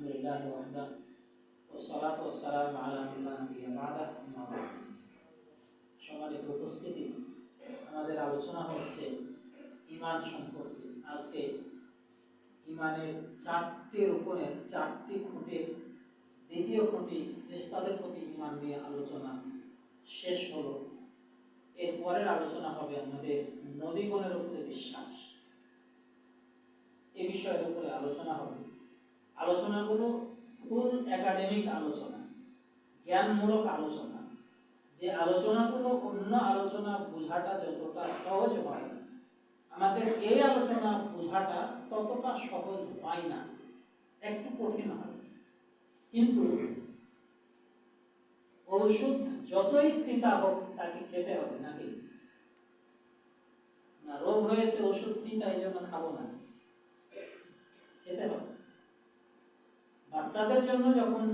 আলহামদুলিল্লাহি ওয়াহদা ওয়াসসালাতু ওয়াসসালামু আলা মান লা নাবিয়্যা বা'দা আম্মা বা'দ। সম্মানিত উপস্থিতি, আমাদের আলোচনা হচ্ছে ঈমান সম্পর্কে। আজকে ঈমানের চারটি রূপের চারটি খুঁটির দ্বিতীয় খুঁটি ফেরেশতাদের প্রতি ঈমান নিয়ে আলোচনা শেষ হলো। এরপরের আলোচনা হবে আমাদের নবীগণের উপরে বিশ্বাস। এই বিষয়ের উপরে আলোচনা হবে। আলোচনাগুলো ফুল একাডেমিক আলোচনা, জ্ঞানমূলক আলোচনা। যে আলোচনাগুলো অন্য আলোচনা বোঝাটা যতটা সহজ হয়, আমাদের এই আলোচনা বোঝাটা ততটা সহজ হয় না, একটু কঠিন হয়। কিন্তু ঔষধ যতই তিতা হোক তাকে খেতে হবে নাকি? না, রোগ হয়েছে ওষুধ তিতা, এই জন্য খাবো না, খেতে হবে। বাচ্চাদের জন্য যখন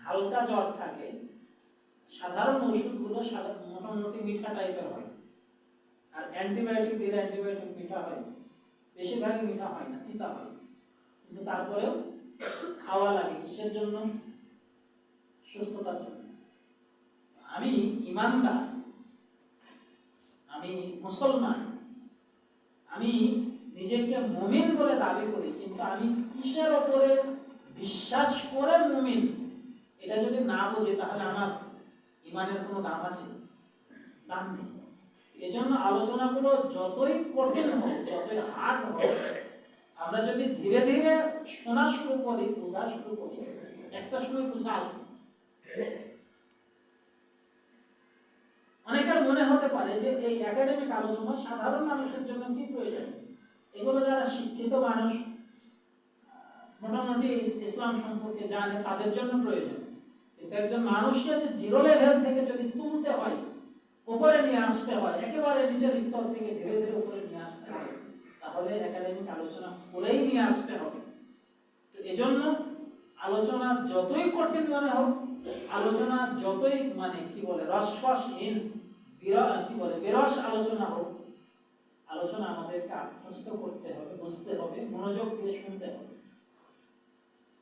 হালকা জ্বর থাকে, সাধারণ ওষুধগুলো মোটামুটি মিঠা টাইপের হয়, আর অ্যান্টিবায়োটিক দিলে অ্যান্টিবায়োটিক মিঠা হয়, বেশিরভাগই মিঠা হয় না, তিতা হয়। কিন্তু তারপরেও খাওয়া লাগে। কিসের জন্য? সুস্থতার জন্য। আমি ঈমানদার, আমি মুসলমান, আমি নিজেকে মুমিন বলে দাবি করি, কিন্তু আমি কিসের ওপরে বিশ্বাস করে মুমিন, এটা যদি না বুঝি তাহলে আমার ঈমানের কোনো দাম আছে? দাম নেই। এজন্য আলোচনাগুলো যতই কঠিন হোক, যতই হার্ড হোক, আমরা যদি ধীরে ধীরে শোনা শুরু করি, বোঝা শুরু করি, একটা সময় বোঝা আসবে। অনেকের মনে হতে পারে যে এই একাডেমিক আলোচনা সাধারণ মানুষের জন্য কি প্রয়োজন? এগুলো যারা শিক্ষিত মানুষ, মোটামুটি ইসলাম সম্পর্কে জানে, তাদের জন্য প্রয়োজন। কিন্তু একজন মানুষকে যে জিরো লেভেল থেকে যদি তুলতে হয়, উপরে নিয়ে আসতে হয়, একেবারে নিচের স্তর থেকে ধীরে ধীরে উপরে নিয়ে আসতে হয়, তাহলে একাডেমিক আলোচনা করেই নিয়ে আসতে হবে। তো এজন্য আলোচনা যতই কঠিন মনে হোক, আলোচনা যতই রসহীন বেরস আলোচনা হোক, আলোচনা আমাদেরকে আত্মস্থ করতে হবে, বুঝতে হবে, মনোযোগ দিয়ে শুনতে হবে।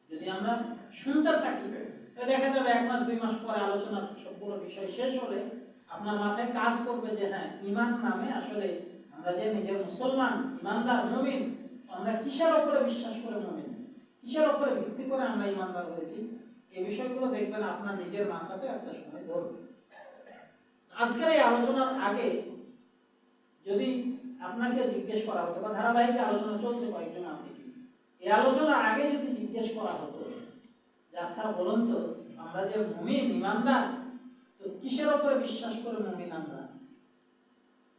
যদি আমরা শুনতে থাকি, তাহলে দেখা যাবে 1 মাস 2 মাস পরে আলোচনা সবগুলো বিষয় শেষ হলে আপনার মাথায় কাজ করবে যে হ্যাঁ, ঈমান নামে আসলে আমরা যে নিজের মুসলমান, ঈমানদার, মুমিন, আমরা কিসের উপরে বিশ্বাস করে মুমিন, কিসের উপরে ভিত্তি করে আমরা ঈমানদার হয়েছি, এই বিষয়গুলো দেখবেন আপনার নিজের মাথাতে একটা সময় ধরবে। আজকের এই আলোচনার আগে যদি আপনাকে জিজ্ঞেস করা হতো, বা ধারাবাহিক আলোচনা চলছে কয়েকজন আপনি, এই আলোচনার আগে যদি জিজ্ঞেস করা হতো যে আচ্ছা বলুন তো, আমরা যে মুমিন, ঈমানদার, তো কিসের উপরে বিশ্বাস করে মুমিন আমরা,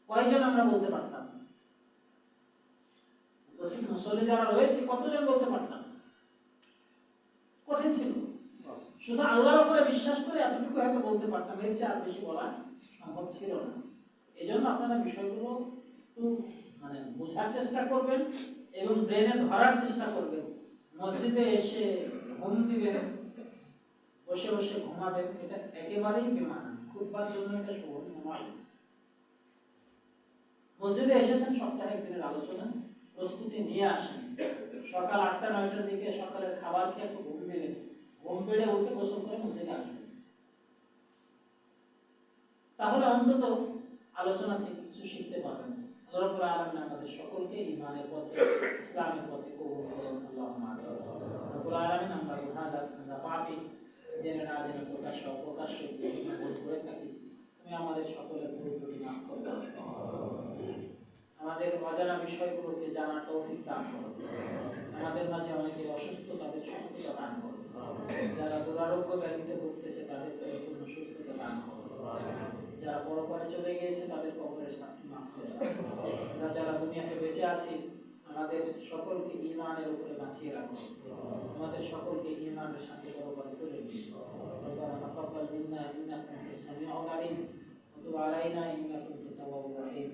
কয়জন আমরা বলতে পারতাম? মুসল্লি যারা রয়েছে কতজন বলতে পারতাম? কঠিন ছিল। শুধু আল্লাহর উপরে বিশ্বাস করে এতটুকু হয়তো বলতে পারতাম, এর চেয়ে আর বেশি বলা সম্ভব ছিল না। এই জন্য আপনারা বিষয়গুলো একটু বোঝার চেষ্টা করবেন এবং ব্রেনে ধরার চেষ্টা করবেন। মসজিদে এসে ঘুম দিবেন, বসে বসে ঘুমাবেন, এটা একেবারেই বেমানান, খুববার জন্য এটা শোভনীয় নয়। মসজিদে এসেছেন, সপ্তাহে একদিনের আলোচনা প্রস্তুতি নিয়ে আসেন। সকাল 8টা 9টার দিকে সকালের খাবার খেয়ে একটু ঘুম দেবেন, ঘুম পেড়ে উঠে গোসল করে মসজিদে আসবেন। তাহলে অন্তত আলোচনা থেকে কিছু শিখতে পারবেন। আল্লাহ রাব্বুল আলামিন আমাদের সকলকে ঈমানের পথে, ইসলামের পথে কবুল করুন। আল্লাহুম্মা আমিন। রাব্বুল আলামিন, আমরা গুনাহগার, আমরা পাপী, জেনে না জেনে প্রকাশ্যে বিভিন্ন ভুল করে থাকি, তুমি আমাদের সকলের ভুল ত্রুটি মাফ করে দাও। আমাদের অজানা বিষয়গুলোকে জানার তৌফিক দান করো। আমাদের মাঝে অনেকে অসুস্থ, তাদের সুস্থতা দান করো। যারা দুরারোগ্য ব্যাধিতে ভুগতেছে তাদের পরিপূর্ণ সুস্থতা দান করো। যারা পরপারে চলে গিয়েছে তাদের কবরের শাস্তি মাফ করে দাও। আমরা যারা দুনিয়াতে বেঁচে আছি, আমাদের সকলকে ঈমানের উপরে বাঁচিয়ে রাখো। আমাদের সকলকে ঈমানের সাথে পরপারে চলে গিয়েছে। রব্বানা তাকাব্বাল মিন্না ইন্নাকা আনতাস সামিউল আলিম ওয়া তুব আলাইনা ইন্নাকা আনতাত তাওয়াবুর রহিম।